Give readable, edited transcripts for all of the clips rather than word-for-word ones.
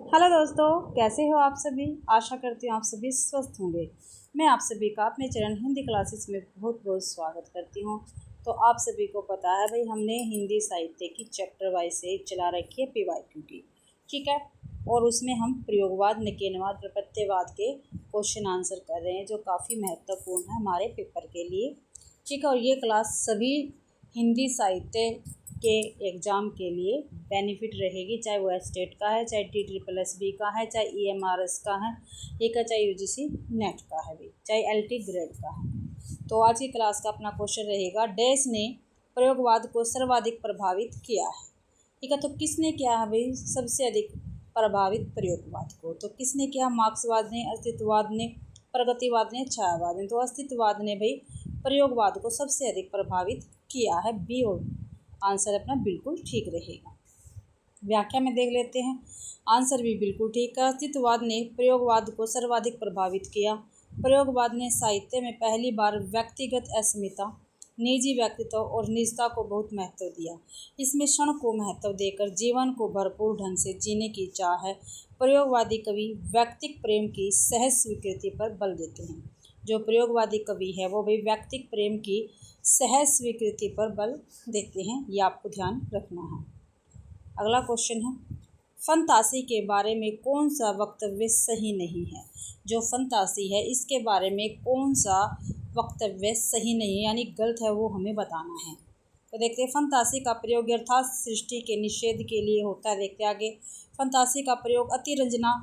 Hello दोस्तों, कैसे हो आप सभी। आशा करती हूँ आप सभी स्वस्थ होंगे। मैं आप सभी का अपने चरण हिंदी क्लासेस में बहुत बहुत स्वागत करती हूँ। तो आप सभी को पता है भाई, हमने हिंदी साहित्य की चैप्टर वाइज से चला रखी है पीवाईक्यू की, ठीक है। और उसमें हम प्रयोगवाद, निकेनवाद, प्रपत्तिवाद के क्वेश्चन आंसर कर रहे हैं, जो काफ़ी महत्वपूर्ण है हमारे पेपर के लिए, ठीक है। और ये क्लास सभी हिंदी साहित्य के एग्ज़ाम के लिए बेनिफिट रहेगी, चाहे वो स्टेट का है, चाहे TSSB का है, चाहे EMRS का है, एक है चाहे UGC नेट का है भी, चाहे LT ग्रेड का है। तो आज की क्लास का अपना क्वेश्चन रहेगा, डैश ने प्रयोगवाद को सर्वाधिक प्रभावित किया है, ठीक है। तो किसने किया है भाई सबसे अधिक प्रभावित प्रयोगवाद को? तो किसने किया? मार्क्सवाद ने, अस्तित्ववाद ने, प्रगतिवाद ने, छायावाद ने। तो अस्तित्ववाद ने भाई प्रयोगवाद को सबसे अधिक प्रभावित किया है। बी और आंसर अपना बिल्कुल ठीक रहेगा। व्याख्या में देख लेते हैं, आंसर भी बिल्कुल ठीक है। अस्तित्ववाद ने प्रयोगवाद को सर्वाधिक प्रभावित किया। प्रयोगवाद ने साहित्य में पहली बार व्यक्तिगत अस्मिता, निजी व्यक्तित्व और निजता को बहुत महत्व दिया। इसमें क्षण को महत्व देकर जीवन को भरपूर ढंग से जीने की चाह है। प्रयोगवादी कवि व्यक्तिक प्रेम की सहज स्वीकृति पर बल देते हैं। जो प्रयोगवादी कवि है वो भी व्यक्तिक प्रेम की सहज स्वीकृति पर बल देते हैं, ये आपको ध्यान रखना है। अगला क्वेश्चन है, फंतासी के बारे में कौन सा वक्तव्य सही नहीं है? जो फंतासी है इसके बारे में कौन सा वक्तव्य सही नहीं है, यानी गलत है, वो हमें बताना है। तो देखते हैं, फंतासी का प्रयोग यथार्थ सृष्टि के निषेध के लिए होता है। देखते हैं आगे, फंतासी का प्रयोग अतिरंजना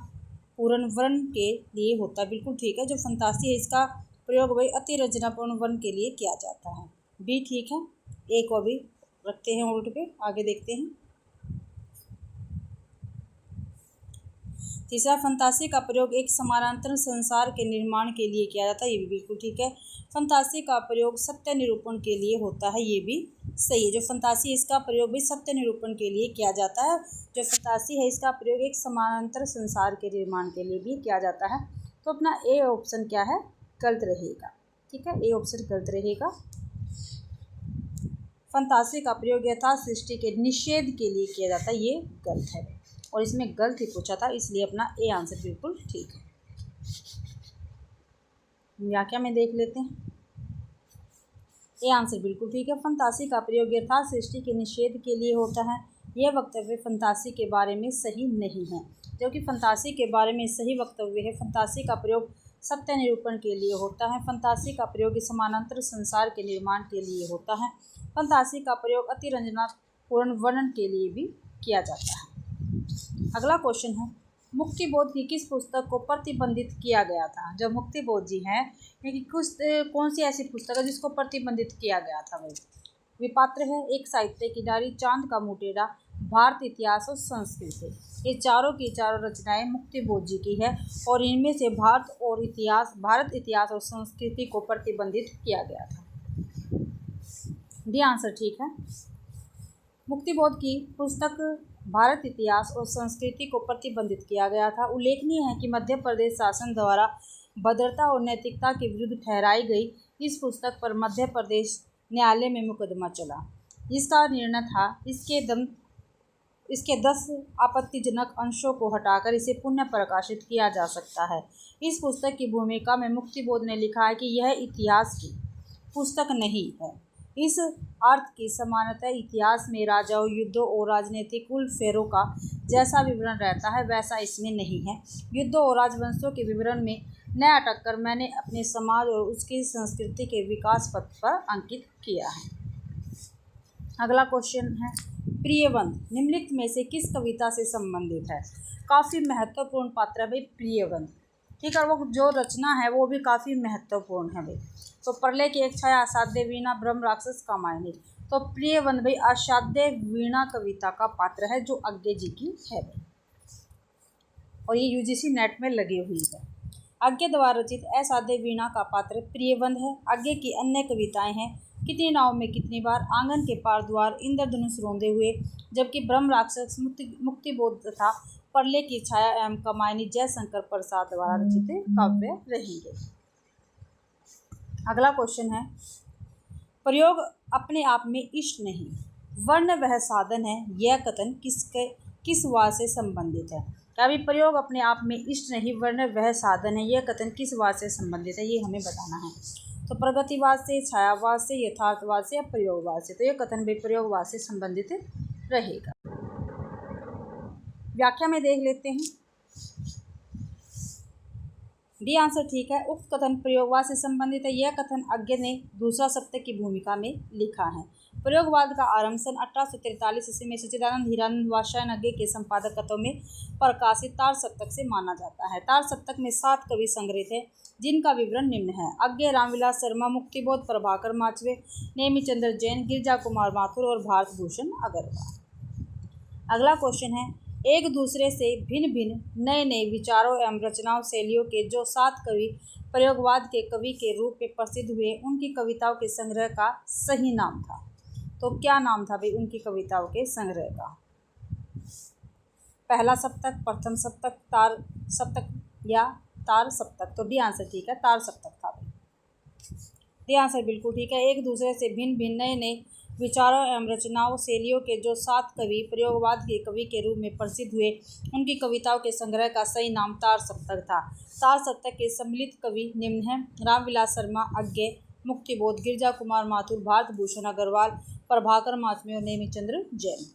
पूर्ण वर्ण के लिए होता है। बिल्कुल ठीक है, जो फंतासी है इसका प्रयोग वही अतिरंजना पूर्ण वर्ण के लिए किया जाता है। भी ठीक है, एक को भी रखते हैं उल्ट पे। आगे देखते हैं, तीसरा, फंतासी का प्रयोग एक समानांतर संसार के निर्माण के लिए किया जाता है। ये भी बिल्कुल ठीक है। फंतासी का प्रयोग सत्य निरूपण के लिए होता है। ये भी सही है, जो फंतासी इसका प्रयोग भी सत्य निरूपण के लिए किया जाता है। जो फंतासी है इसका प्रयोग एक समानांतर संसार के निर्माण के लिए भी किया जाता है। तो अपना ए ऑप्शन क्या है? गलत रहेगा, ठीक है। ए ऑप्शन गलत रहेगा। फंतासी का प्रयोग यथार्थ सृष्टि के निषेध के लिए किया जाता है, ये गलत है और इसमें गलत ही पूछा था, इसलिए अपना ए आंसर बिल्कुल ठीक है। व्याख्या में देख लेते हैं, ए आंसर बिल्कुल ठीक है। फंतासी का प्रयोग यथार्थ सृष्टि के निषेध के लिए होता है। यह वक्तव्य फंतासी के बारे में सही नहीं है, जबकि फंतासी के बारे में सही वक्तव्य है। फंतासी का प्रयोग सत्य निरूपण के लिए होता है। फंतासी का प्रयोग समानांतर संसार के निर्माण के लिए होता है। फंतासी का प्रयोग अतिरंजना पूर्ण वर्णन के लिए भी किया जाता है। अगला क्वेश्चन है, मुक्तिबोध की किस पुस्तक को प्रतिबंधित किया गया था? जो मुक्तिबोध जी हैं, कौन सी ऐसी पुस्तक है जिसको प्रतिबंधित किया गया था? भाई विपात्र है, एक साहित्य की डायरी, चांद का मुटेरा, भारत इतिहास और संस्कृति। ये चारों की चारों रचनाएं मुक्तिबोध जी की है और इनमें से भारत इतिहास और संस्कृति को प्रतिबंधित किया गया था। डी आंसर ठीक है। मुक्तिबोध की पुस्तक भारत इतिहास और संस्कृति को प्रतिबंधित किया गया था। उल्लेखनीय है कि मध्य प्रदेश शासन द्वारा भद्रता और नैतिकता के विरुद्ध ठहराई गई इस पुस्तक पर मध्य प्रदेश न्यायालय में मुकदमा चला, जिसका निर्णय था इसके 10 आपत्तिजनक अंशों को हटाकर इसे पुनः प्रकाशित किया जा सकता है। इस पुस्तक की भूमिका में मुक्तिबोध ने लिखा है कि यह इतिहास की पुस्तक नहीं है। इस अर्थ की समानता इतिहास में राजाओं, युद्धों और राजनीतिक उलटफेरों का जैसा विवरण रहता है वैसा इसमें नहीं है। युद्धों और राजवंशों के विवरण में न अटककर मैंने अपने समाज और उसकी संस्कृति के विकास पथ पर अंकित किया है। अगला क्वेश्चन है, प्रियवंत निम्नलिखित में से किस कविता से संबंधित है? काफ़ी महत्वपूर्ण पात्र है भाई प्रियवंत, ठीक है। वो जो रचना है वो भी काफ़ी महत्वपूर्ण है भाई। तो प्रलय की एक छाया, असाध्य वीणा, ब्रह्म राक्षस, कामायनी। तो प्रियवंत भाई असाध्य वीणा कविता का पात्र है, जो आज्ञे जी की है भाई, और ये UGC नेट में लगी हुई है। आज्ञे द्वारा रचित असाध्य वीणा का पात्र प्रियवंत है। आज्ञे की अन्य कविताएं हैं, कितनी नाव में कितनी बार, आंगन के पार द्वार, इंद्रधनुष रोंदे हुए, जबकि ब्रह्म राक्षस, मुक्तिबोध तथा प्रलय की छाया एवं कामायनी जयशंकर प्रसाद द्वारा रचित काव्य रहेंगे। अगला क्वेश्चन है, प्रयोग अपने आप में इष्ट नहीं, वर्ण वह साधन है, यह कथन किस वाद से संबंधित है? क्या भी प्रयोग अपने आप में इष्ट नहीं वरन वह साधन है। यह कथन किस वाद से संबंधित है, ये हमें बताना है। तो प्रगतिवाद से, छायावाद से, यथार्थवाद से या प्रयोगवाद से। तो यह कथन भी प्रयोगवाद से संबंधित रहेगा। व्याख्या में देख लेते हैं। डी आंसर ठीक है। उक्त कथन प्रयोगवाद से संबंधित है। यह कथन अज्ञ ने दूसरा सप्तक की भूमिका में लिखा है। प्रयोगवाद का आरंभ सन 1843 ईस्वी में सच्चिदानंद हीरानंद वात्स्यायन अज्ञे के संपादकत्व में प्रकाशित तार सप्तक से माना जाता है। तार सप्तक में 7 कवि संग्रहित है, जिनका विवरण निम्न है। अज्ञे रामविलास शर्मा, मुक्तिबोध प्रभाकर माचवे, नेमिचंद्र जैन, गिरजा कुमार माथुर और भारत भूषण अग्रवाल। अगला क्वेश्चन है, एक दूसरे से भिन्न भिन्न नए नए विचारों एवं रचनाओं शैलियों के जो 7 कवि प्रयोगवाद के कवि के रूप में प्रसिद्ध हुए, उनकी कविताओं के संग्रह का सही नाम था। तो क्या नाम था भाई उनकी कविताओं के संग्रह का? पहला सप्तक, प्रथम सप्तक, तार सप्तक या तार सप्तक। तो डी आंसर ठीक है, तार सप्तक था भाई। डी आंसर बिल्कुल ठीक है। एक दूसरे से भिन्न भिन्न नए नए विचारों एवं रचनाओं शैलियों के जो 7 कवि प्रयोगवाद के कवि के रूप में प्रसिद्ध हुए, उनकी कविताओं के संग्रह का सही नाम तार सप्तक था। तार सप्तक के सम्मिलित कवि निम्न हैं: रामविलास शर्मा अज्ञे, मुक्तिबोध, गिरजा कुमार माथुर, भारत भूषण अग्रवाल, प्रभाकर माचवे और नेमिचंद्र जैन।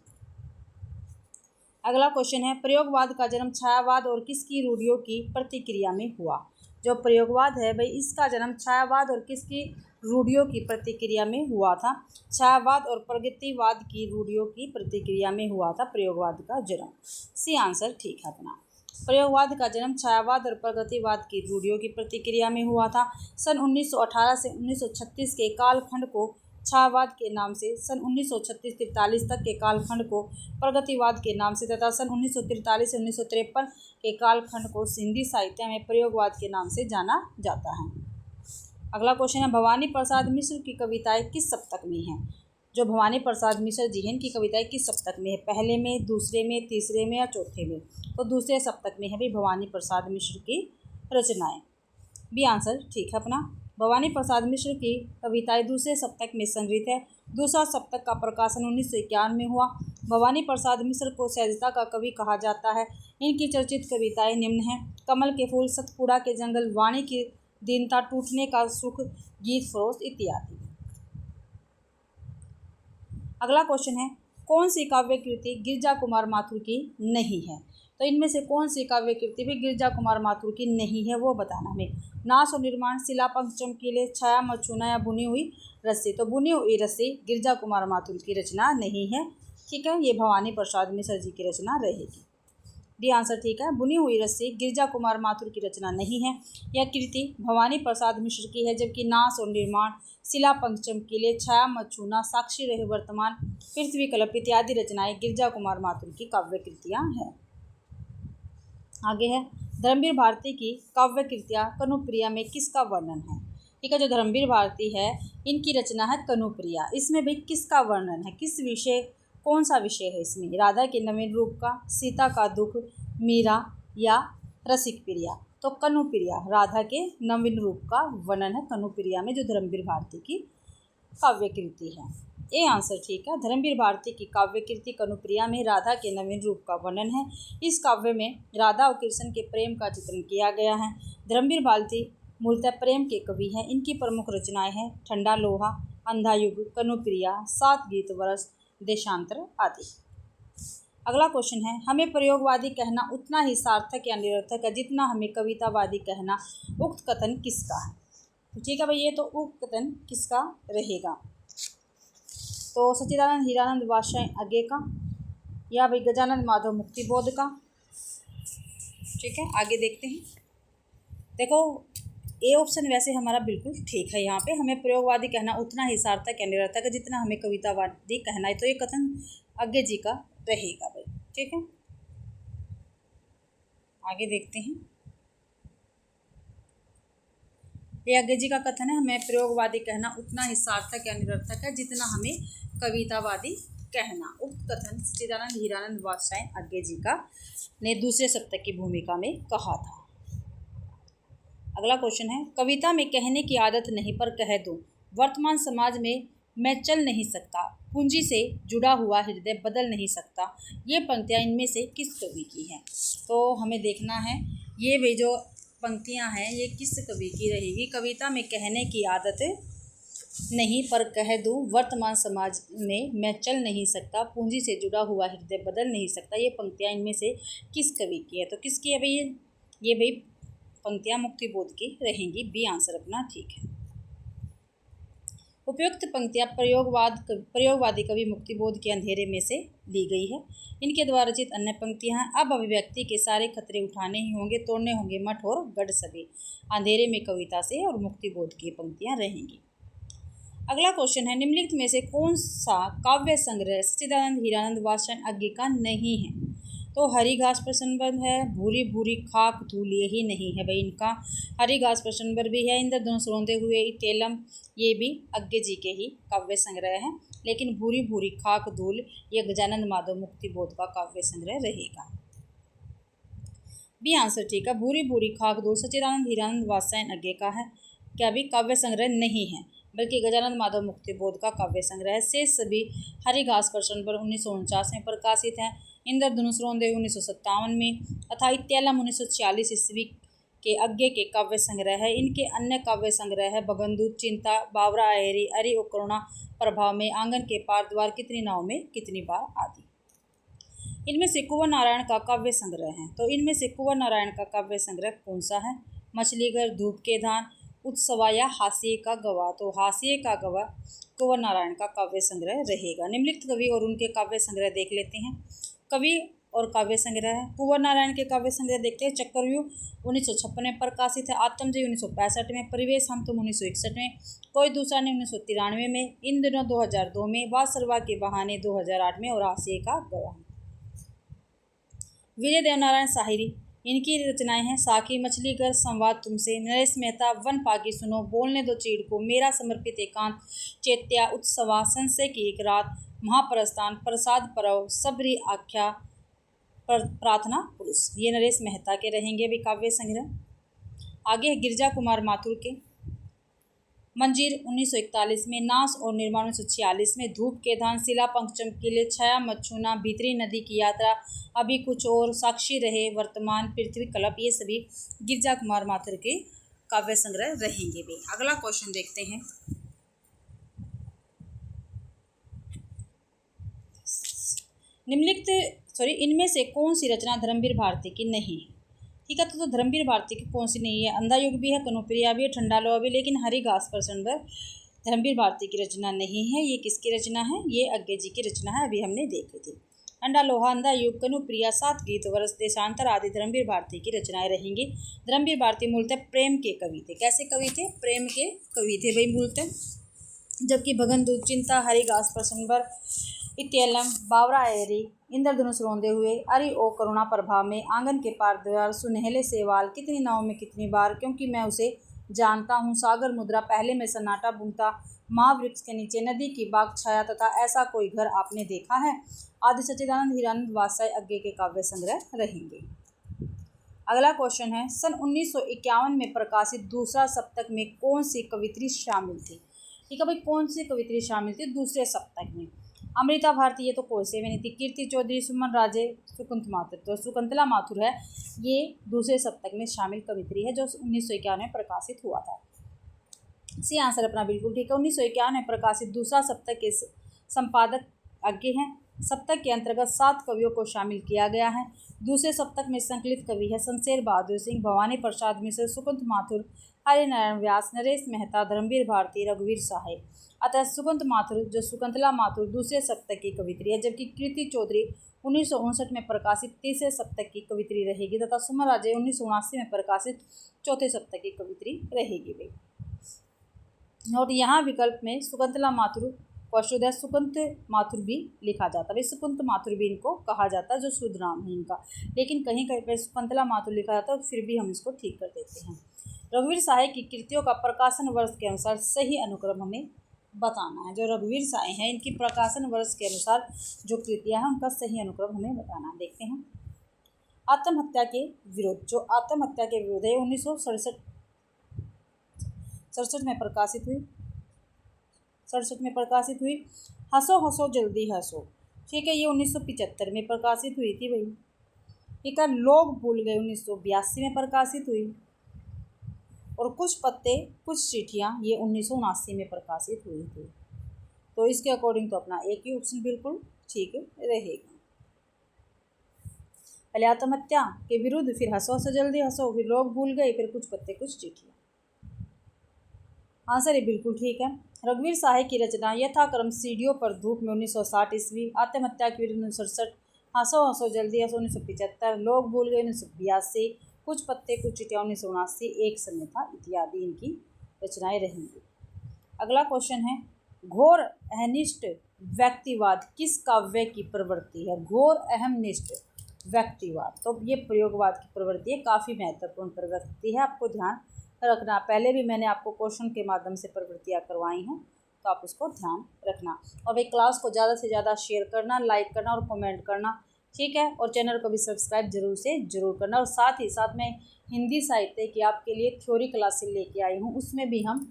अगला क्वेश्चन है, प्रयोगवाद का जन्म छायावाद और किसकी रूढ़ियों की प्रतिक्रिया में हुआ? जो प्रयोगवाद है भाई, इसका जन्म छायावाद और किसकी रूढ़ियों की प्रतिक्रिया में हुआ था? छायावाद और प्रगतिवाद की रूढ़ियों की प्रतिक्रिया में हुआ था प्रयोगवाद का जन्म। सी आंसर ठीक है अपना। प्रयोगवाद का जन्म छायावाद और प्रगतिवाद की रूढ़ियों की प्रतिक्रिया में हुआ था। सन 1918 से 1936 के कालखंड को छायावाद के नाम से, सन 1936-43 तक के कालखंड को प्रगतिवाद के नाम से तथा सन 1943 से 1953 के कालखंड को हिंदी साहित्य में प्रयोगवाद के नाम से जाना जाता है। अगला क्वेश्चन है, भवानी प्रसाद मिश्र की कविताएं किस सप्तक में हैं? जो भवानी प्रसाद मिश्र जी हैं, इनकी कविताएं किस सप्तक में है? पहले में, दूसरे में, तीसरे में या चौथे में? तो दूसरे सप्तक में है भी भवानी प्रसाद मिश्र की रचनाएं। बी आंसर ठीक है अपना। भवानी प्रसाद मिश्र की कविताएं दूसरे सप्तक में संग्रहित है। दूसरा सप्तक का प्रकाशन 1951 में हुआ। भवानी प्रसाद मिश्र को सहजता का कवि कहा जाता है। इनकी चर्चित कविताएं निम्न हैं: कमल के फूल, सतपुड़ा के जंगल, वाणी की दीनता, टूटने का सुख, गीत फरोश इत्यादि। अगला क्वेश्चन है, कौन सी काव्य कृति गिरजा कुमार माथुर की नहीं है? तो इनमें से कौन सी काव्य कृति भी गिरजा कुमार माथुर की नहीं है, वो बताना हमें। नाश और निर्माण, शिला पंख चमकीले, छाया मचूना या बुनी हुई रस्सी। तो बुनी हुई रस्सी गिरजा कुमार माथुर की रचना नहीं है। ठीक है, ये भवानी प्रसाद मिश्र जी की रचना रहेगी। डी आंसर ठीक है। बुनी हुई रस्सी गिरजा कुमार माथुर की रचना नहीं है। यह कृति भवानी प्रसाद मिश्र की है, जबकि नाश और निर्माण, शिला पंख चमकीले, छाया मचूना, साक्षी रहे वर्तमान, पृथ्वी कल्प इत्यादि रचनाएं गिरजा कुमार माथुर की काव्य कृतियाँ हैं। आगे है, धर्मवीर भारती की काव्य कृतियाँ कनुप्रिया में किसका वर्णन है? ठीक है, जो धर्मवीर भारती है, इनकी रचना है कनुप्रिया। इसमें भी किसका वर्णन है? किस विषय, कौन सा विषय है इसमें? राधा के नवीन रूप का, सीता का दुख, मीरा या रसिक प्रिया? तो कनुप्रिया, राधा के नवीन रूप का वर्णन है कनुप्रिया में, जो धर्मवीर भारती की काव्य कृति है। ए आंसर ठीक है। धर्मवीर भारती की काव्य कृति कनुप्रिया में राधा के नवीन रूप का वर्णन है। इस काव्य में राधा और कृष्ण के प्रेम का चित्रण किया गया है। धर्मवीर भारती मूलतः प्रेम के कवि हैं। इनकी प्रमुख रचनाएं हैं ठंडा लोहा, अंधा युग, कनुप्रिया, 7 गीत वर्ष, देशांतर आदि। अगला क्वेश्चन है, हमें प्रयोगवादी कहना उतना ही सार्थक या निरर्थक है जितना हमें कवितावादी कहना। उक्त कथन किसका है? तो ठीक है भाई, ये तो उक्त कथन किसका रहेगा? तो सच्चिदानंद हीरानंद वात्स्यायन अज्ञे का या भाई गजानंद माधव मुक्तिबोध का। ठीक है, आगे देखते हैं। देखो, ए ऑप्शन वैसे हमारा बिल्कुल ठीक है। यहाँ पे हमें प्रयोगवादी कहना उतना ही सार्थक या निरर्थक है जितना हमें कवितावादी कहना है। तो ये कथन अज्ञे जी का रहेगा भाई। ठीक है, आगे देखते हैं। ये अज्ञे जी का कथन है, हमें प्रयोगवादी कहना उतना ही सार्थक या निरर्थक है जितना हमें कवितावादी कहना। उक्त कथन सच्चिदानंद हीरानंद वात्स्यायन अज्ञे जी का ने दूसरे सप्तक की भूमिका में कहा था। अगला क्वेश्चन है, कविता में कहने की आदत नहीं पर कह दो। वर्तमान समाज में मैं चल नहीं सकता, पूंजी से जुड़ा हुआ हृदय बदल नहीं सकता, ये पंक्तियाँ इनमें से किस कवि की हैं? तो हमें देखना है ये भाई जो पंक्तियाँ हैं ये किस कवि की रहेगी। कविता में कहने की आदत नहीं पर कह दूँ वर्तमान समाज में मैं चल नहीं सकता, पूंजी से जुड़ा हुआ हृदय बदल नहीं सकता, ये पंक्तियाँ इनमें से किस कवि की है? तो किसकी है भाई ये भाई पंक्तियाँ मुक्तिबोध की रहेंगी। बी आंसर अपना ठीक है। उपयुक्त पंक्तियाँ प्रयोगवादी कवि मुक्तिबोध के अंधेरे में से ली गई है। इनके द्वारा रचित अन्य पंक्तियाँ हैं। अब अभिव्यक्ति के सारे खतरे उठाने ही होंगे, तोड़ने होंगे मठ और गढ़ सभी, अंधेरे में कविता से, और मुक्तिबोध की पंक्तियाँ रहेंगी। अगला क्वेश्चन है, निम्नलिखित में से कौन सा काव्य संग्रह सच्चिदानंद हीरानंद वात्स्ययन अज्ञे का नहीं है? तो हरी घास पर संबंध है, भूरी भूरी खाक धूल, यही नहीं है भाई इनका। हरी घास पर संबंध भी है, इंद्रधनुष रोंदे हुए इटेलम, ये भी अज्ञे जी के ही काव्य संग्रह है। लेकिन भूरी भूरी खाक धूल ये गजानन माधव मुक्तिबोध का काव्य संग्रह रहेगा। बी आंसर ठीक है। भूरी भूरी खाक धूल सच्चिदानंद हीरानंद वात्स्ययन अज्ञे का है, क्या भी काव्य संग्रह नहीं है, बल्कि गजानन माधव मुक्तिबोध का काव्य संग्रह है। शेष सभी हरी घास पर संबंध 1949 में प्रकाशित है, इंद्रधनुष रोंदे 1957 में तथा इत्यलम 1946 ईस्वी के अज्ञे के काव्य संग्रह है। इनके अन्य काव्य संग्रह है बगंदूत, चिंता, बावरा अहेरी, अरि और करुणा प्रभाव में, आंगन के पार, द्वार कितनी नाव में कितनी बार आदि। इनमें से कुंवर नारायण का काव्य संग्रह है। तो इनमें से कुंवर नारायण का काव्य संग्रह कौन सा है? मछलीघर, धूप के धान, उत्सवा या हाशिए का गवाह। तो हाशिए का गवाह कुंवर नारायण का काव्य संग्रह रहेगा। निम्नलिखित कवि और उनके काव्य संग्रह देख लेते हैं। कवि और काव्य संग्रह है। कुंवर नारायण के काव्य संग्रह देखते हैं। चक्रव्यूह 1956 में प्रकाशित है, आत्मजयी 1965 में, परिवेश हम तुम 1961 में, कोई दूसरा नहीं 1993 में, इन दिनों 2002 में, वाद सरवा के बहाने 2008 में और हाशिए का गवाह। विजय देवनारायण साहिरी, इनकी रचनाएं हैं साखी, मछलीघर, संवाद तुमसे, नरेश मेहता, वन पागी सुनो, बोलने दो चीड़ को, मेरा समर्पित एकांत, चैत्या, उत्सवा, संशय की एक रात, महाप्रस्थान, प्रसाद परव, सबरी आख्या, प्रार्थना पुरुष, ये नरेश मेहता के रहेंगे भी काव्य संग्रह। आगे गिरजा कुमार माथुर के मंजीर 1941 में, नाश और निर्माण 1946 में, धूप के धान, शिला पंख चमकीले, छाया मच्छूना, भीतरी नदी की यात्रा, अभी कुछ और, साक्षी रहे, वर्तमान, पृथ्वी कल्प, ये सभी गिरजा कुमार माथुर के काव्य संग्रह रहेंगे भी। अगला क्वेश्चन देखते हैं। इनमें से कौन सी रचना धर्मवीर भारती की नहीं है? ठीक है, तो धर्मवीर भारती की कौन सी नहीं है? अंधा युग भी है, कनुप्रिया भी है, ठंडा लोहा भी, लेकिन हरी घास पर संबंध धर्मवीर भारती की रचना नहीं है। ये किसकी रचना है? ये अज्ञे जी की रचना है, अभी हमने देखी थी। ठंडा लोहा, अंधा युग, कनुप्रिया, सात गीत, वर्ष, देशांतर आदि धर्मवीर भारती की रचनाएं रहेंगी। धर्मवीर भारती मूलतः प्रेम के कवि थे। कैसे कवि थे? प्रेम के कवि थे भाई मूलतः। जबकि भगनदूत, चिंता, हरी घास पर संबंध, इत्यलम, बावरा अहेरी, इंद्रधनुष रोंदे हुए, अरि ओ करुणा प्रभाव में, आंगन के पार, द्वार, सुनहले सेवाल, कितनी नाव में कितनी बार, क्योंकि मैं उसे जानता हूँ, सागर मुद्रा, पहले में सन्नाटा बुनता, महावृक्ष के नीचे, नदी की बाग छाया तथा ऐसा कोई घर आपने देखा है, आदि सच्चिदानंद हीरानंद वात्स्ययन अज्ञे के काव्य संग्रह रहेंगे। अगला क्वेश्चन है, सन 1951 में प्रकाशित दूसरा सप्तक में कौन सी कवित्री शामिल थी? ठीक है भाई, कौन सी कवित्री शामिल थी दूसरे सप्तक में? अमृता भारती, ये तो कोई से भी नहीं थी। कीर्ति चौधरी, सुमन राजे, शकुंतला माथुर है, ये दूसरे सप्तक में शामिल कवित्री है जो 1951 में प्रकाशित हुआ था। सी आंसर अपना बिल्कुल ठीक है। 1951 में प्रकाशित दूसरा सप्तक के संपादक अज्ञे हैं। सप्तक के अंतर्गत 7 कवियों को शामिल किया गया है। दूसरे सप्तक में संकलित कवि है शमशेर बहादुर सिंह, भवानी प्रसाद मिश्र, सुकुंत माथुर, हरिनारायण व्यास, नरेश मेहता, धर्मवीर भारती, रघुवीर साहे। अतः सुकुंत माथुर जो शकुंतला माथुर दूसरे सप्तक की कवित्री है, जबकि कीर्ति चौधरी 1959 में प्रकाशित तीसरे सप्तक की कवित्री रहेगी तथा सुमन राजे 1979 में प्रकाशित चौथे सप्तक की कवित्री रहेगी भाई। और यहाँ विकल्प में शकुंतला माथुर कौशोदय सुकुंत माथुर भी लिखा जाता है। सुकुंत माथुर भी इनको कहा जाता है, जो शुद्ध नाम है इनका, लेकिन कहीं कहीं पर शकुंतला माथुर लिखा जाता है, फिर भी हम इसको ठीक कर देते हैं। रघुवीर साहे की कृतियों का प्रकाशन वर्ष के अनुसार सही अनुक्रम हमें बताना है। जो रघुवीर साहे हैं इनकी प्रकाशन वर्ष के अनुसार जो कृतियाँ हैं उनका सही अनुक्रम हमें बताना है। देखते हैं। आत्महत्या के विरोध, जो आत्महत्या के विरोध है 1967 में प्रकाशित हुई। 1967 में प्रकाशित हुई। हंसो हंसो जल्दी हंसो, ठीक है, ये 1975 में प्रकाशित हुई थी भाई। ठीक है, लोग भूल गए 1982 में प्रकाशित हुई। और कुछ पत्ते कुछ चिट्ठियाँ ये 1979 में प्रकाशित हुई थी। तो इसके अकॉर्डिंग तो अपना एक ही ऑप्शन बिल्कुल ठीक रहेगा। पहले आत्महत्या के विरुद्ध, फिर हंसो हंसो जल्दी हंसो, फिर लोग भूल गए, फिर कुछ पत्ते कुछ चिट्ठियाँ। आंसर ये बिल्कुल ठीक है। रघुवीर साहे की रचना यथाक्रम सीढ़ियों पर धूप में 1960 ईस्वी, आत्महत्या के विरुद्ध 1967, हंसो हंसो जल्दी हंसो 1975, लोग भूल गए 1982, कुछ पत्ते कुछ चिट्ठियाँ 1979, एक समय था इत्यादि इनकी रचनाएं रहेंगी। अगला क्वेश्चन है, घोर अहनिष्ठ व्यक्तिवाद किस काव्य की प्रवृत्ति है? घोर अहमनिष्ठ व्यक्तिवाद, तो ये प्रयोगवाद की प्रवृत्ति है, काफ़ी महत्वपूर्ण प्रवृत्ति है, आपको ध्यान रखना। पहले भी मैंने आपको क्वेश्चन के माध्यम से प्रवृत्तियाँ करवाई हैं, तो आप उसको ध्यान रखना। और भाई क्लास को ज़्यादा से ज़्यादा शेयर करना, लाइक करना और कमेंट करना, ठीक है। और चैनल को भी सब्सक्राइब जरूर से जरूर करना। और साथ ही साथ मैं हिंदी साहित्य की आपके लिए थ्योरी क्लासेस लेके आई हूँ, उसमें भी हम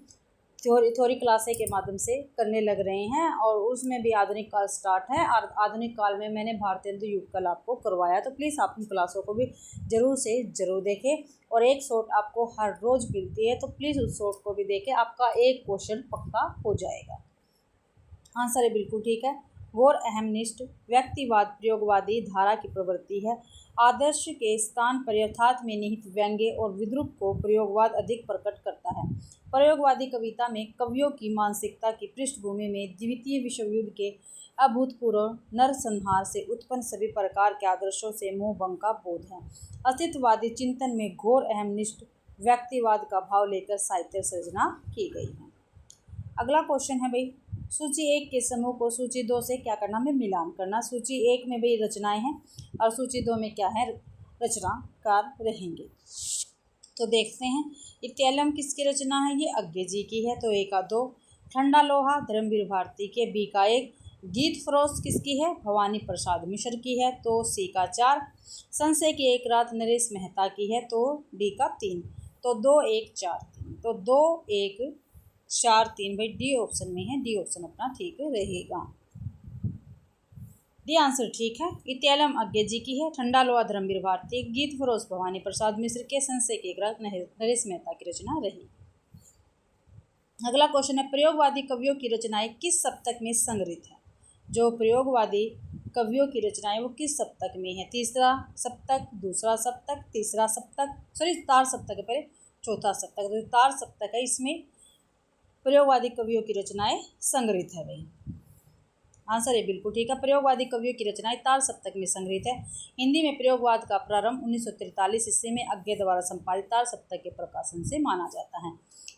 थ्योरी क्लासें के माध्यम से करने लग रहे हैं। और उसमें भी आधुनिक काल स्टार्ट है, और आधुनिक काल में मैंने भारतेंदु युग कल आपको करवाया, तो प्लीज़ आप उन क्लासों को भी ज़रूर से ज़रूर देखें। और एक शॉर्ट आपको हर रोज़ मिलती है, तो प्लीज़ उस शॉर्ट को भी देखें, आपका एक क्वेश्चन पक्का हो जाएगा। आंसर है बिल्कुल ठीक है। घोर अहमनिष्ठ व्यक्तिवाद प्रयोगवादी धारा की प्रवृत्ति है। आदर्श के स्थान पर यथार्थ में निहित व्यंग्य और विद्रूप को प्रयोगवाद अधिक प्रकट करता है। प्रयोगवादी कविता में कवियों की मानसिकता की पृष्ठभूमि में द्वितीय विश्व युद्ध के अभूतपूर्व नरसंहार से उत्पन्न सभी प्रकार के आदर्शों से मोह भंग का बोध है। अस्तित्ववादी चिंतन में घोर अहमनिष्ठ व्यक्तिवाद का भाव लेकर साहित्य सर्जना की गई है। अगला क्वेश्चन है भाई, सूची 1 के समूह को सूची 2 से क्या करना में मिलान करना। सूची 1 में भाई रचनाएं हैं, और सूची 2 में क्या है, रचनाकार रहेंगे। तो देखते हैं, इत्यालम किसकी रचना है? ये अज्ञे जी की है, तो ए का 2। ठंडा लोहा धर्मवीर भारती के, बी का 1। गीत फरोश किसकी है? भवानी प्रसाद मिश्र की है, तो सी का 4। संशय की एक रात नरेश मेहता की है, तो डी का 3। तो 2 1 4 3, तो 2 1 4 3 भाई डी ऑप्शन में है, डी ऑप्शन अपना ठीक रहेगा। डी आंसर ठीक है। इत्यालम अज्ञे जी की है, ठंडा लोहा धर्मवीर भारती, गीत फरोश भवानी प्रसाद मिश्र के, संशय के एक रात नरेश मेहता की रचना रही। अगला क्वेश्चन है, प्रयोगवादी कवियों की रचनाएं किस सप्तक में संग्रहित है? जो प्रयोगवादी कवियों की रचनाएं वो किस सप्तक में है? तीसरा सप्तक, दूसरा सप्तक, तीसरा सप्तक, सॉरी तार सप्तक है पहले, चौथा सप्तक, तो तार सप्तक है, इसमें प्रयोगवादी कवियों की रचनाएं संग्रहित है भाई। आंसर है बिल्कुल ठीक है। प्रयोगवादी कवियों की रचनाएं तार सप्तक में संग्रहित है। हिंदी में प्रयोगवाद का प्रारंभ 1943 ईस्वी में अज्ञे द्वारा संपादित तार सप्तक के प्रकाशन से माना जाता है।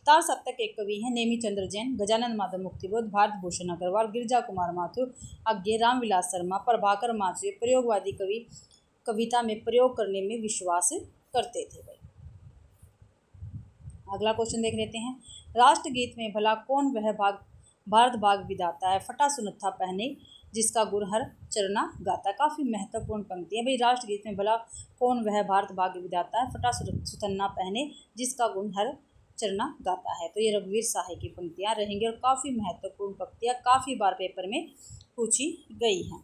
तार सप्तक के कवि हैं नेमी चंद्र जैन, गजानन माधव मुक्तिबोध, भारत भूषण अग्रवाल, गिरिजा कुमार माथुर, अज्ञे, रामविलास शर्मा, प्रभाकर माचुए प्रयोगवादी कवि कविता में प्रयोग करने में विश्वास करते थे भाई। अगला क्वेश्चन देख लेते हैं, राष्ट्रगीत में भला कौन वह भाग भारत भाग विधाता है? फटा सुनत्था पहने जिसका गुण हर चरना गाता। काफ़ी महत्वपूर्ण पंक्ति है भाई। राष्ट्रगीत में भला कौन वह भारत भाग विधाता है? फटा सुतन्ना पहने जिसका गुण हर चरना गाता है। तो ये रघुवीर साहे की पंक्तियाँ रहेंगी, और काफ़ी महत्वपूर्ण पंक्तियाँ काफ़ी बार पेपर में पूछी गई हैं।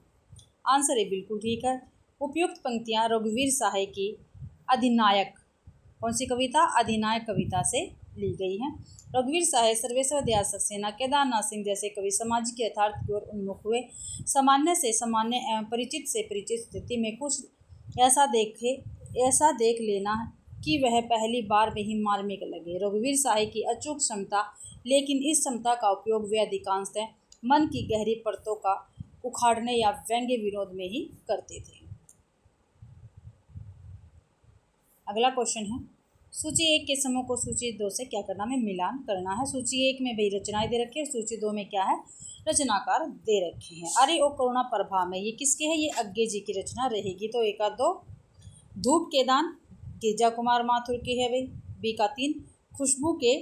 आंसर है बिल्कुल ठीक है। उपयुक्त पंक्तियाँ रघुवीर साहे की अधिनायक, कौन सी कविता? अधिनायक कविता से ली गई हैं। रघुवीर साहे, सर्वेश्वर दयाल सक्सेना, केदारनाथ सिंह जैसे कवि सामाजिक यथार्थ की ओर उन्मुख हुए। सामान्य से सामान्य एवं परिचित से परिचित स्थिति में कुछ ऐसा देख लेना कि वह पहली बार में ही मार्मिक लगे। रघुवीर साहे की अचूक क्षमता, लेकिन इस क्षमता का उपयोग वे अधिकांशतः मन की गहरी परतों का उखाड़ने या व्यंग्य विनोद में ही करते थे। अगला क्वेश्चन है, सूची 1 के समूह को सूची 2 से क्या करना में मिलान करना है। सूची 1 में भाई रचनाएं दे रखी है, सूची 2 में क्या है? रचनाकार दे रखे हैं। आर्य और करुणा प्रभा में ये किसके है? ये अज्ञे जी की रचना रहेगी, तो 1 का 2। धूप के दान गिरिजा कुमार माथुर की है भाई, बी का 3। खुशबू के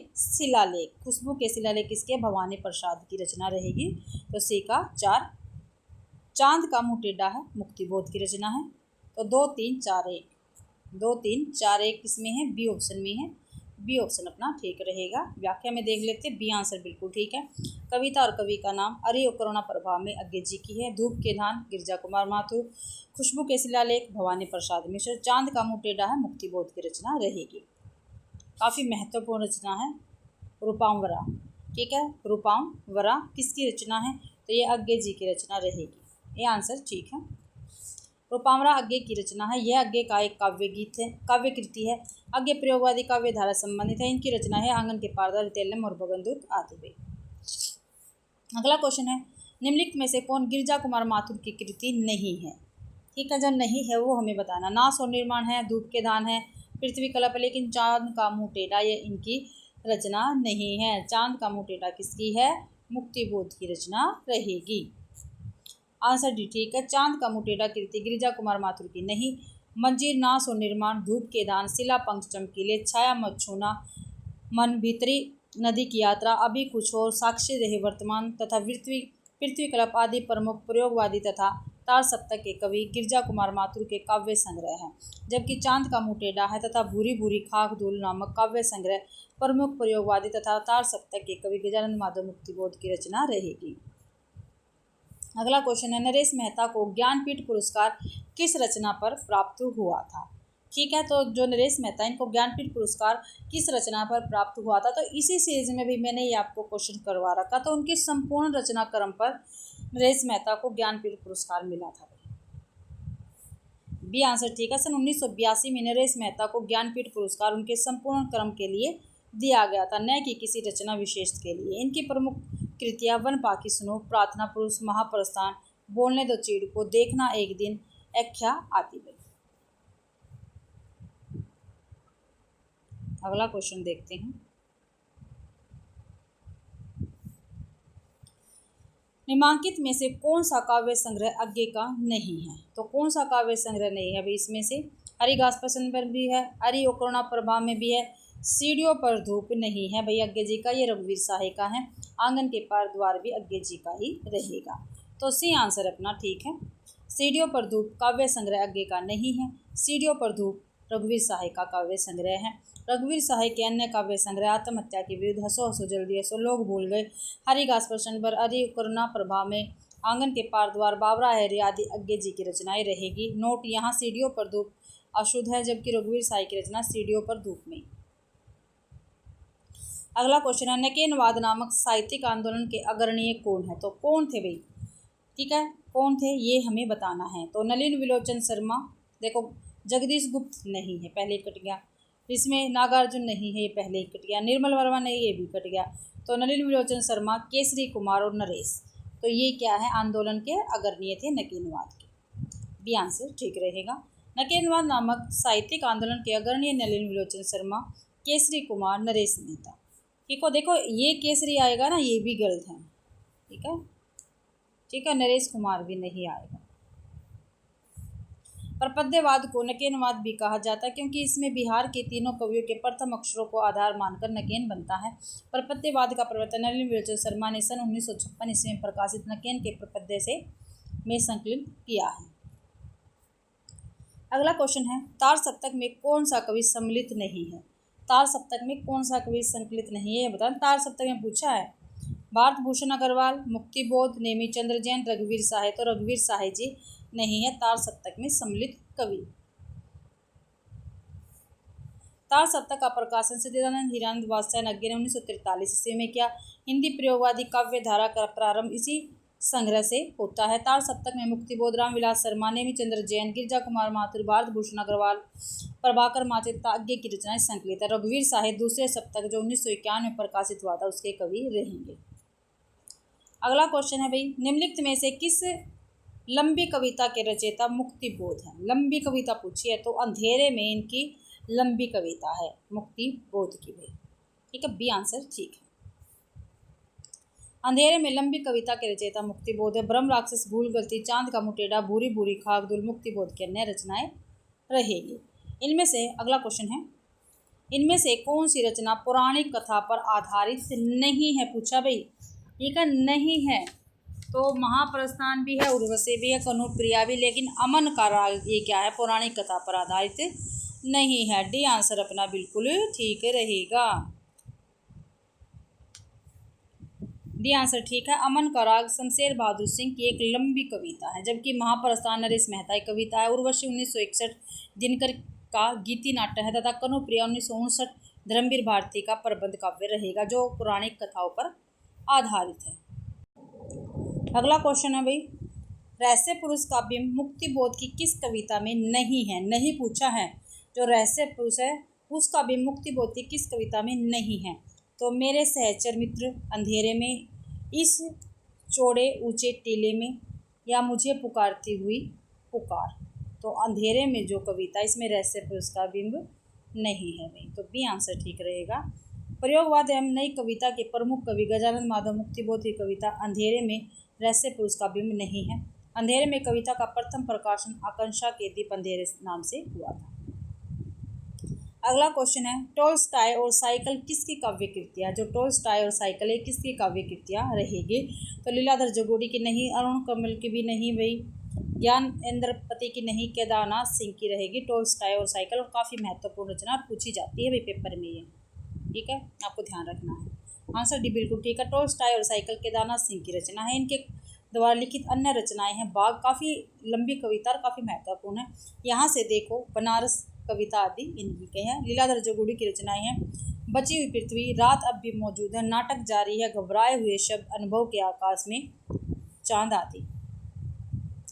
शिलालेख किसके? भवानी प्रसाद की रचना रहेगी, तो सी का 4। चांद का मुँह टेढ़ा है मुक्तिबोध की रचना है, तो 2 3 4 1 किसमें है? बी ऑप्शन में है, बी ऑप्शन अपना ठीक रहेगा। व्याख्या में देख लेते हैं, बी आंसर बिल्कुल ठीक है। कविता और कवि का नाम अरे ओ करुणा प्रभा में अज्ञे जी की है। धूप के धान गिरजा कुमार माथुर। खुशबू के शिलालेख भवानी प्रसाद मिश्र। चांद का मुंह टेढ़ा है मुक्तिबोध की रचना रहेगी। काफ़ी महत्वपूर्ण रचना है रूपांवरा, ठीक है। रूपांवरा किसकी रचना है, तो ये अज्ञे जी की रचना रहेगी, ये आंसर ठीक है। रूपांवरा अज्ञे की रचना है। यह अज्ञे का एक काव्य गीत है, काव्य कृति है। अज्ञे प्रयोगवादी काव्य धारा संबंधित है। इनकी रचना है आंगन के पारदा, रितेलम और भगनदूत आदि भी। अगला क्वेश्चन है, निम्नलिखित में से कौन गिरजा कुमार माथुर की कृति नहीं है, ठीक है। जो नहीं है वो हमें बताना। नाश और निर्माण है, धूप के धान है, पृथ्वी कल्प, लेकिन चांद का मुंह टेढ़ा ये इनकी रचना नहीं है। चांद का मुंह टेढ़ा किसकी है, मुक्तिबोध की रचना रहेगी। आंसर डी ठीक है। चांद का मुंह टेढ़ा कृति गिरिजा कुमार माथुर की नहीं। मंजीर, नाश और निर्माण, धूप के दान, शिला पंख चमकीले, छाया मत छूना, मन भीतरी नदी की यात्रा, अभी कुछ और, साक्षी रहे वर्तमान तथा पृथ्वी कल्प आदि प्रमुख प्रयोगवादी तथा तार सप्तक के कवि गिरिजा कुमार माथुर के काव्य संग्रह हैं। जबकि चांद का मुंह टेढ़ा है तथा भूरी भूरी खाक धूल नामक काव्य संग्रह प्रमुख प्रयोगवादी तथा तार सप्तक के कवि गजानन माधव मुक्तिबोध की रचना रहेगी। अगला क्वेश्चन है, नरेश मेहता को ज्ञानपीठ पुरस्कार किस रचना पर प्राप्त हुआ था, ठीक है। तो जो नरेश मेहता इनको ज्ञानपीठ पुरस्कार किस रचना पर प्राप्त हुआ था, तो इसी सीरीज में भी मैंने ये आपको क्वेश्चन करवा रखा। तो उनकी संपूर्ण रचना क्रम पर नरेश मेहता को ज्ञानपीठ पुरस्कार मिला था। बी आंसर ठीक है। सन 1982 में नरेश मेहता को ज्ञानपीठ पुरस्कार उनके संपूर्ण क्रम के लिए दिया गया था, न कि किसी रचना विशेष के लिए। इनकी प्रमुख कृतियाँ वन पाखी सुनो, प्रार्थना पुरुष, महाप्रस्थान, बोलने दो चिड़ को, देखना एक दिन, व्याख्या आदि में। अगला क्वेश्चन देखते हैं, निम्नलिखित में से कौन सा काव्य संग्रह अज्ञे का नहीं है, तो कौन सा काव्य संग्रह नहीं है अभी इसमें से, हरिघास पसंद पर भी है, अरे ओ करुणा प्रभा में भी है, सीढ़ियों पर धूप नहीं है भाई अज्ञे जी का, ये रघुवीर साहे का है, आंगन के पार द्वार भी अज्ञे जी का ही रहेगा। तो सी आंसर अपना ठीक है। सीढ़ियों पर धूप काव्य संग्रह अज्ञे का नहीं है। सीढ़ियों पर धूप रघुवीर साहे का काव्य संग्रह है। रघुवीर साहे के अन्य काव्य संग्रह आत्महत्या के विरुद्ध, हंसो हंसो जल्दी हंसो, लोग भूल गए, हरिघास प्रश्न पर, अरे करुणा प्रभा में, आंगन के पार द्वार, बाबरा है आदि अज्ञे जी की रचनाएं रहेगी। नोट, यहाँ सीढ़ियों पर धूप अशुद्ध है, जबकि रघुवीर साहे की रचना सीढ़ियों पर धूप में। अगला क्वेश्चन है, नकेनवाद नामक साहित्यिक आंदोलन के अग्रणीय कौन है, तो कौन थे भाई, ठीक है, कौन थे ये हमें बताना है। तो नलिन विलोचन शर्मा, देखो जगदीश गुप्त नहीं है, पहले ही कट गया। इसमें नागार्जुन नहीं है, ये पहले ही कट गया। निर्मल वर्मा नहीं, ये भी कट गया। तो नलिन विलोचन शर्मा, केसरी कुमार और नरेश, तो ये क्या है, आंदोलन के अग्रणीय थे नकेनवाद के। बी आंसर ठीक रहेगा। नकेनवाद नामक साहित्यिक आंदोलन के अग्रणीय नलिन विलोचन शर्मा, केसरी कुमार, नरेश मेहता। ठीक हो, देखो ये केसरी आएगा ना, ये भी गलत है, ठीक है, ठीक है, नरेश कुमार भी नहीं आएगा। प्रपद्यवाद को नकेनवाद भी कहा जाता है, क्योंकि इसमें बिहार के तीनों कवियों के प्रथम अक्षरों को आधार मानकर नकेन बनता है। प्रपद्यवाद का प्रवर्तन नलिन विलोचन शर्मा ने सन 1956 ईस्वी में प्रकाशित नकेन के प्रपद्य से में संकलित किया है। अगला क्वेश्चन है, तार सप्तक में कौन सा कवि सम्मिलित नहीं है, तार सप्तक में कौन सा कवि संकलित नहीं है ये बताएं। तार सप्तक में पूछा है भारत भूषण अग्रवाल, मुक्तिबोध, नेमी चंद्र जैन, रघुवीर साहे, तो रघुवीर साहे जी नहीं है तार सप्तक में सम्मिलित कवि। तार सप्तक का प्रकाशन सच्चिदानंद हीरानंद वात्स्यायन अज्ञे ने 1943 ईस्वी में किया। हिंदी प्रयोगवादी काव्य धारा का प्रारंभ इसी संग्रह से होता है। तार सप्तक में मुक्तिबोध, रामविलास शर्मा, नेमी चंद्र जैन, गिरिजा कुमार माथुर, भारत भूषण अग्रवाल, प्रभाकर माचित्ता अज्ञे की रचनाएं संकलित है। रघुवीर साहे दूसरे सप्तक जो 1951 में प्रकाशित हुआ था उसके कवि रहेंगे। अगला क्वेश्चन है भाई, निम्नलिखित में से किस लंबी कविता के रचयिता मुक्तिबोध है। लंबी कविता पूछी है तो अंधेरे में इनकी लंबी कविता है मुक्तिबोध की भाई, ठीक है, बी आंसर ठीक है। अंधेरे में लंबी कविता के रचयिता मुक्तिबोध है। ब्रह्म राक्षस, भूल गलती, चांद का मुंह टेढ़ा, भूरी भूरी खाक धूल मुक्तिबोध की अन्य रचनाएं रहेगी। इनमें से अगला क्वेश्चन है, इनमें से कौन सी रचना पौराणिक कथा पर आधारित नहीं है, पूछा भाई, ठीक है, नहीं है। तो महाप्रस्थान भी है, उर्वशी भी है, कनुप्रिया भी, लेकिन अमन का राग ये क्या है, पौराणिक कथा पर आधारित नहीं है। डी आंसर अपना बिल्कुल ठीक रहेगा। डी आंसर ठीक है। अमन का राग शमशेर बहादुर सिंह की एक लंबी कविता है, जबकि महाप्रस्थान नरेश मेहता की कविता है। उर्वशी 1961 दिनकर का गीति नाट्य है तथा कनुप्रिया 1959 धर्मवीर भारती का प्रबंध काव्य रहेगा, जो पौराणिक कथाओं पर आधारित है। अगला क्वेश्चन है भाई, रहस्य पुरुष का बिंब मुक्ति बोध की किस कविता में नहीं है? नहीं पूछा है। जो रहस्य पुरुष है उसका बिंब मुक्ति बोध की किस कविता में नहीं है? तो मेरे सहचर मित्र अंधेरे में, इस चौड़े ऊंचे टीले में, या मुझे पुकारती हुई पुकार। तो अंधेरे में जो कविता, इसमें रहस्य पुरुष का बिंब नहीं है भाई, तो बी आंसर ठीक रहेगा। प्रयोगवाद एवं नई कविता के प्रमुख कवि गजानन माधव मुक्तिबोध की कविता अंधेरे में रहस्य पुरुष का बिंब नहीं है। अंधेरे में कविता का प्रथम प्रकाशन आकांक्षा के दीप अंधेरे नाम से हुआ था। अगला क्वेश्चन है, टॉल्स्टॉय और साइकिल किसकी काव्य कृतियाँ? जो टॉल्स्टॉय और साइकिल है किसकी काव्य कृतियाँ रहेगी? तो लीलाधर जगोड़ी की नहीं, अरुण कमल की भी नहीं भाई, ज्ञानेंद्रपति की नहीं, केदारनाथ सिंह की रहेगी टॉल्स्टॉय और साइकिल। और काफ़ी महत्वपूर्ण रचना पूछी जाती है भाई पेपर में ये, ठीक है, आपको ध्यान रखना है। आंसर डी बिल्कुल ठीक है। टॉल्स्टॉय और साइकिल केदारनाथ सिंह की रचना है। इनके द्वारा लिखित अन्य रचनाएं हैं बाग, काफ़ी लंबी कविता और काफ़ी महत्वपूर्ण है। यहाँ से देखो, बनारस कविता आदि इनकी के हैं। लीलाधर जगोड़ी की रचनाएं हैं बची हुई पृथ्वी, रात अब भी मौजूद है, नाटक जारी है, घबराए हुए शब्द, अनुभव के आकाश में चांद आदि।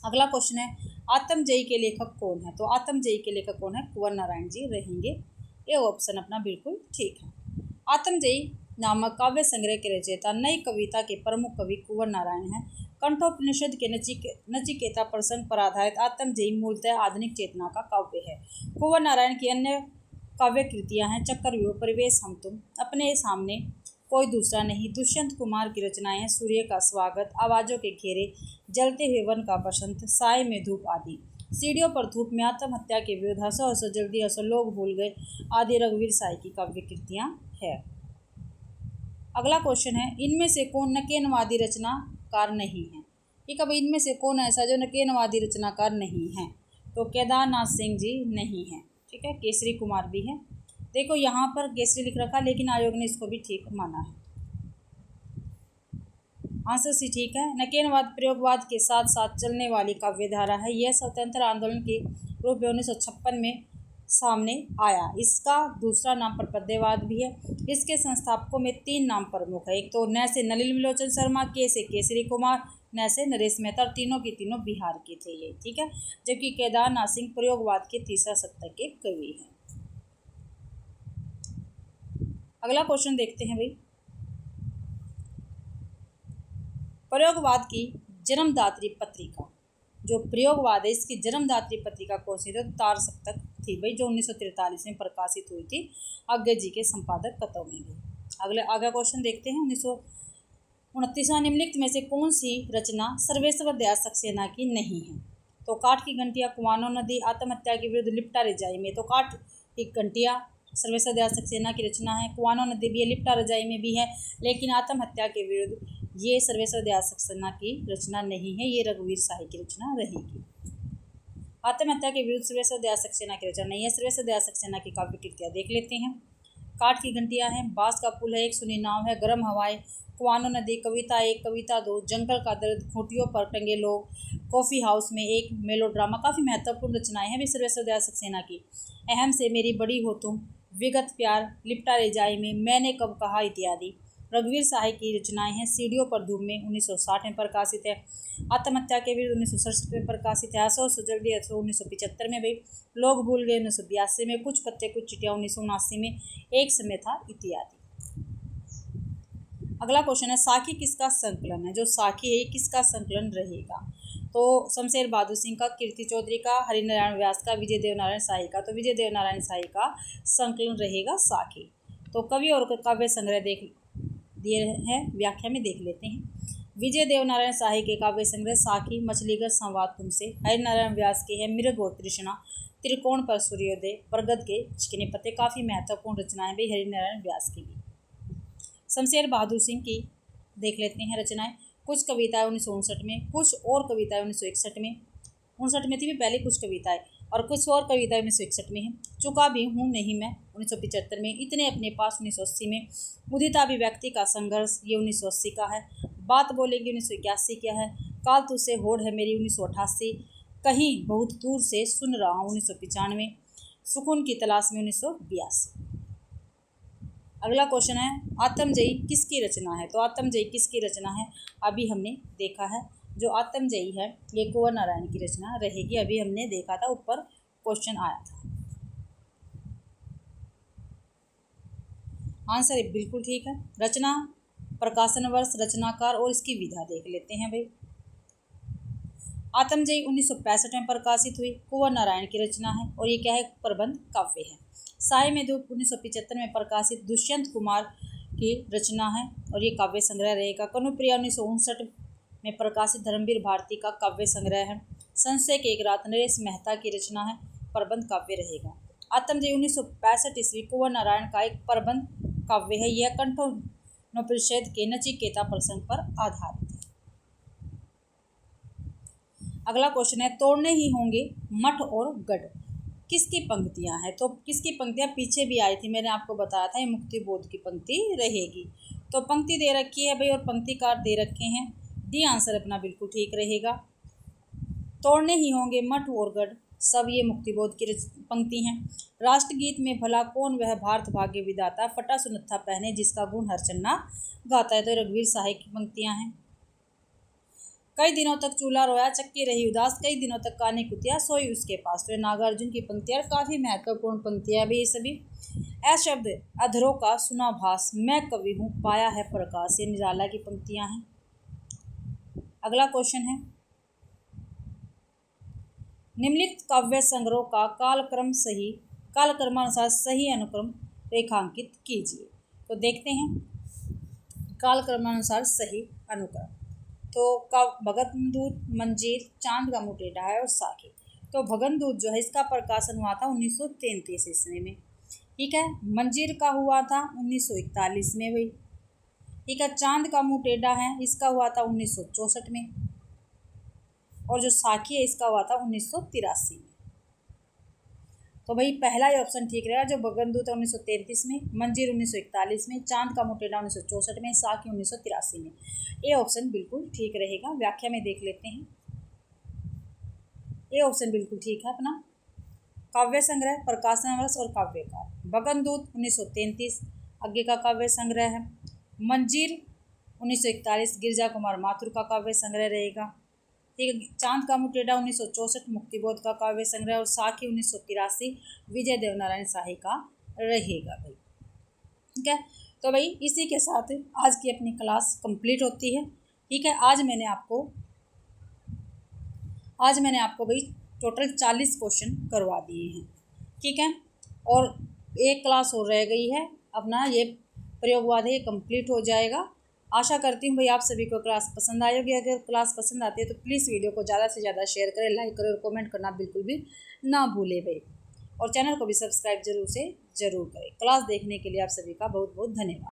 अगला क्वेश्चन है, आत्मजयी के लेखक कौन है? तो आत्मजयी के लेखक कौन है? कुंवर नारायण जी रहेंगे। ये ऑप्शन अपना बिल्कुल ठीक है। आत्मजयी नामक काव्य संग्रह के रचयिता नई कविता के प्रमुख कवि कुंवर नारायण हैं। कंठोपनिषद के नचिकेता प्रसंग पर आधारित आत्मजयी मूलतः आधुनिक चेतना का काव्य है। कुंवर नारायण की अन्य काव्य कृतियाँ हैं चक्रव्यूह, परिवेश, हम तुम, अपने सामने कोई दूसरा नहीं। दुष्यंत कुमार की रचनाएं हैं सूर्य का स्वागत, आवाज़ों के घेरे, जलते हुए वन का बसंत, साय में धूप आदि। सीढ़ियों पर धूप में, आत्महत्या के विरुद्ध, हंसो हंसो जल्दी हंसो, लोग भूल गए आदि रघुवीर साय की काव्य कृतियाँ है। अगला क्वेश्चन है, इनमें से कौन नकेनवादी रचनाकार नहीं है? ठीक है भाई, इनमें से कौन ऐसा जो नकेनवादी रचनाकार नहीं है? तो केदारनाथ सिंह जी नहीं है, ठीक है। केसरी कुमार भी है। देखो यहाँ पर केसरी लिख रखा, लेकिन आयोग ने इसको भी ठीक माना है। आंसर सी ठीक है। नकेनवाद प्रयोगवाद के साथ साथ चलने वाली काव्यधारा है। यह स्वतंत्र आंदोलन के रूप में 1956 में सामने आया। इसका दूसरा नाम प्रपद्यवाद भी है। इसके संस्थापकों में 3 नाम प्रमुख है। एक तो न से नलिन विलोचन शर्मा, के से केसरी कुमार, न से नरेश मेहता, और तीनों की तीनों बिहार के थे ये, ठीक है। जबकि केदारनाथ सिंह प्रयोगवाद के तीसरा शतक के कवि हैं। अगला क्वेश्चन देखते हैं भाई, प्रयोगवाद की जन्मदात्री पत्रिका, जो प्रयोगवाद है इसकी जन्मदात्री पत्रिका कौन सी थी? तार सप्तक थी भाई, जो 1943 में प्रकाशित हुई थी आज्ञा जी के संपादक कतों में भी। आगे क्वेश्चन देखते हैं, 1929 निम्नलिखित में से कौन सी रचना सर्वेश्वर दयाल सक्सेना की नहीं है? तो काठ की घंटियाँ, कुआनो नदी, आत्महत्या के विरुद्ध, लिपटा रजाई में। तो काठ की घंटियाँ सर्वेश्वर दयाल सक्सेना की रचना है, कुआनो नदी भी है, लिपटा रजाई में भी है, लेकिन आत्महत्या के विरुद्ध ये सर्वेश्वर दयाल सक्सेना की रचना नहीं है, ये रघुवीर साय की रचना रहेगी। आत्महत्या के विरुद्ध सर्वेश्वर दयाल सक्सेना की रचना नहीं है। सर्वेश्वर दयाल सक्सेना की काव्य कृतियाँ देख लेते हैं। काठ की घंटियाँ हैं, बांस का पुल है, एक सुनी नाव है, गर्म हवाएं, कुआनो नदी, कविता 1, कविता 2, जंगल का दर्द, खूंटियों पर टंगे लोग, कॉफ़ी हाउस में एक, मेलोड्रामा। काफ़ी महत्वपूर्ण रचनाएं हैं भी सर्वेश्वर दयाल सक्सेना की। अहम से मेरी बड़ी हो तुम, विगत प्यार, लिपटा रजाई में, मैंने कब कहा इत्यादि। रघुवीर साय की रचनाएं हैं सीढ़ियों पर धूप में 1960 में प्रकाशित है, आत्महत्या के विरुद्ध 1967 में प्रकाशित है, हंसो हंसो जल्दी हंसो 1975 में भी, लोग भूल गए 1982 में, कुछ पत्ते कुछ चिट्ठियाँ 1979 में, एक समय था इत्यादि। अगला क्वेश्चन है, साखी किसका संकलन है? जो साखी है किसका संकलन रहेगा? तो शमशेर बहादुर सिंह का, कीर्ति चौधरी का, हरिनारायण व्यास का, विजय देव नारायण शाही का। तो विजय देव नारायण शाही का संकलन रहेगा साखी। तो कवि और काव्य संग्रह देख दिए हैं, व्याख्या में देख लेते हैं। विजय देव नारायण शाही के काव्य संग्रह साखी, मछलीगढ़ संवाद तुमसे, हरिनारायण व्यास के है मृग और तृष्णा, त्रिकोण पर सूर्योदय, बरगद के चिकने पत्ते। काफ़ी महत्वपूर्ण रचनाएं भी हरिनारायण व्यास की भी। शमशेर बहादुर सिंह की देख लेते हैं रचनाएं। कुछ कविताएं 1959 में, कुछ और कविताएं 1961 में, 59 में थी भी पहले कुछ कविताएं। और कुछ और कविता 1961 में है। चुका भी हूँ नहीं मैं 1975 में, इतने अपने पास 1980 में, उदित अभिव्यक्ति का संघर्ष ये 1980 का है, बात बोलेगी 1981 क्या है, काल तुझसे होड़ है मेरी 1988, कहीं बहुत दूर से सुन रहा हूँ 1995, सुकून की तलाश में 1982। अगला क्वेश्चन है आत्मजयी किसकी रचना है। तो आत्मजयी किसकी रचना है अभी हमने देखा है। जो आत्मजयी है ये कुंवर नारायण की रचना रहेगी, अभी हमने देखा था, ऊपर क्वेश्चन आया था। आंसर बिल्कुल ठीक है। रचना, प्रकाशन वर्ष, रचनाकार और इसकी विधा देख लेते हैं भाई। आत्मजयी 1965 में प्रकाशित हुई, कुंवर नारायण की रचना है और ये क्या है, प्रबंध काव्य है। साय में धूप 1975 में प्रकाशित दुष्यंत कुमार की रचना है और ये काव्य संग्रह रहेगा। कनुप्रिया 1959 में प्रकाशित धर्मवीर भारती का काव्य संग्रह है। संशय की एक रात नरेश मेहता की रचना है, प्रबंध काव्य रहेगा। आत्मजयी 1965 ईस्वी कुंवर नारायण का एक प्रबंध काव्य है। यह कंठोपनिषद के नचिकेता प्रसंग पर आधारित है। अगला क्वेश्चन है तोड़ने ही होंगे मठ और गढ़ किसकी पंक्तियां हैं। तो किसकी पंक्तियां पीछे भी आई थी, मैंने आपको बताया था, ये मुक्ति बोध की पंक्ति रहेगी। तो पंक्ति दे रखी है भाई और पंक्तिकार दे रखे हैं। डी आंसर अपना बिल्कुल ठीक रहेगा। तोड़ने ही होंगे मठ और गढ़ सब ये मुक्तिबोध की पंक्ति हैं। राष्ट्रगीत में भला कौन वह भारत भाग्य विधाता, फटा सुनत्था पहने जिसका गुण हर चन्ना गाता है। तो रघुवीर साहिब की पंक्तियां हैं। कई दिनों तक चूल्हा रोया चक्की रही उदास, कई दिनों तक कानी कुतिया सोई उसके पास। तो ये नागार्जुन की पंक्तियां काफ़ी महत्वपूर्ण पंक्तियां भी ये सभी। ऐ शब्द अधरों का सुना भास, मैं कवि हूँ पाया है प्रकाश, ये निराला की पंक्तियां हैं। अगला क्वेश्चन है निम्नलिखित काव्य संग्रह का कालक्रमानुसार सही अनुक्रम रेखांकित कीजिए। तो देखते हैं कालक्रमानुसार सही अनुक्रम। तो भगनदूत, मंजीर, चांद का मुंह टेढ़ा है और साखी। तो भगनदूत जो है इसका प्रकाशन हुआ था 1933 ईस्वी में, ठीक है। मंजीर का हुआ था 1941 में भाई, ठीक है। चांद का मुंह टेढ़ा है इसका हुआ था 1964 में, और जो साखी है इसका हुआ था 1983 में। तो भाई पहला ही ऑप्शन ठीक रहेगा, जो भगनदूत 1933 में, मंजीर 1941 में, चांद का मुंह टेढ़ा 1964 में, साखी 1983 में। ये ऑप्शन बिल्कुल ठीक रहेगा। व्याख्या में देख लेते हैं, ये ऑप्शन बिल्कुल ठीक है अपना। काव्य संग्रह, प्रकाशन वर्ष और काव्यकार। भगनदूत 1933 आगे का काव्य संग्रह है। मंजीर 1941 गिरजा कुमार माथुर का काव्य संग्रह रहेगा, ठीक है। चांद का मुंह टेढ़ा 1964 मुक्तिबोध का काव्य संग्रह, और साखी 1983 विजय देवनारायण शाही का रहेगा भाई, ठीक है। तो भाई इसी के साथ आज की अपनी क्लास कंप्लीट होती है, ठीक है। आज मैंने आपको भाई टोटल 40 क्वेश्चन करवा दिए हैं, ठीक है। और एक क्लास और रह गई है, अपना ये प्रयोगवाद है ये कंप्लीट हो जाएगा। आशा करती हूँ भाई आप सभी को क्लास पसंद आई होगी। अगर क्लास पसंद आती है तो प्लीज़ वीडियो को ज़्यादा से ज़्यादा शेयर करें, लाइक करें और कमेंट करना बिल्कुल भी ना भूलें भाई, और चैनल को भी सब्सक्राइब जरूर करें। क्लास देखने के लिए आप सभी का बहुत बहुत धन्यवाद।